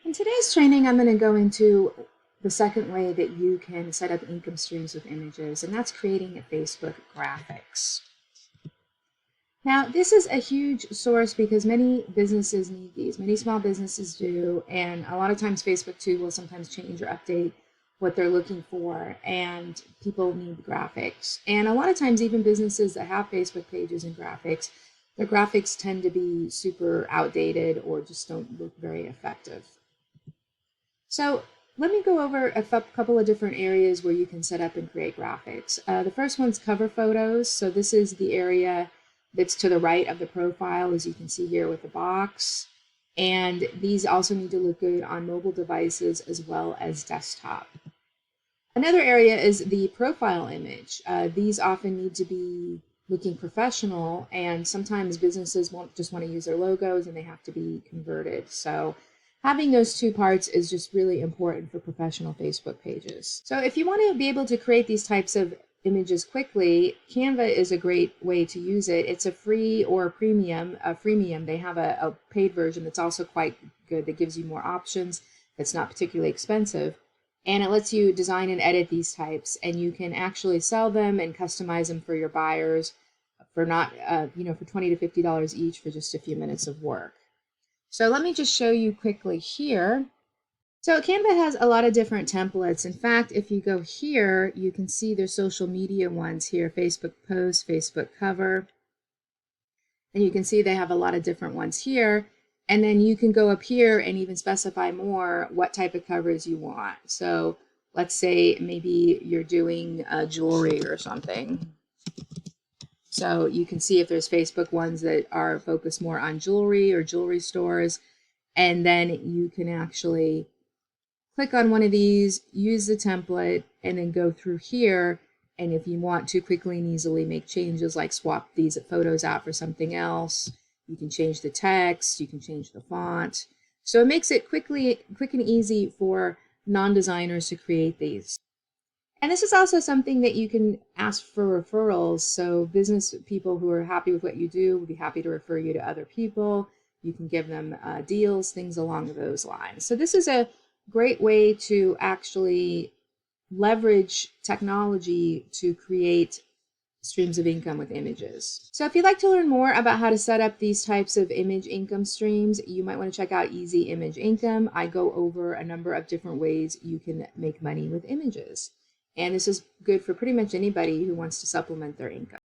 In today's training, I'm going to go into the second way that you can set up income streams with images, and that's creating Facebook graphics. Now, this is a huge source because many businesses need these. Many small businesses do, and a lot of times Facebook too will sometimes change or update what they're looking for, and people need graphics. And a lot of times even businesses that have Facebook pages and graphics, their graphics tend to be super outdated or just don't look very effective. So let me go over a couple of different areas where you can set up and create graphics. The first one's cover photos. So this is the area that's to the right of the profile, as you can see here with the box. And these also need to look good on mobile devices as well as desktop. Another area is the profile image. These often need to be looking professional, and sometimes businesses just want to use their logos and they have to be converted. So having those two parts is just really important for professional Facebook pages. So if you want to be able to create these types of images quickly, Canva is a great way to use it. It's a free or a freemium. They have a paid version that's also quite good, that gives you more options, that's not particularly expensive. And it lets you design and edit these types, and you can actually sell them and customize them for your buyers for not, for $20 to $50 each for just a few minutes of work. So let me just show you quickly here. So Canva has a lot of different templates. In fact, if you go here, you can see their social media ones here: Facebook post, Facebook cover. And you can see they have a lot of different ones here. And then you can go up here and even specify more what type of covers you want. So let's say maybe you're doing jewelry or something. So you can see if there's Facebook ones that are focused more on jewelry or jewelry stores. And then you can actually click on one of these, use the template, and then go through here. And if you want to quickly and easily make changes, like swap these photos out for something else, you can change the text, you can change the font. So it makes it quick and easy for non-designers to create these. And this is also something that you can ask for referrals. So business people who are happy with what you do will be happy to refer you to other people. You can give them deals, things along those lines. So this is a great way to actually leverage technology to create streams of income with images. So if you'd like to learn more about how to set up these types of image income streams, you might want to check out Easy Image Income. I go over a number of different ways you can make money with images. And this is good for pretty much anybody who wants to supplement their income.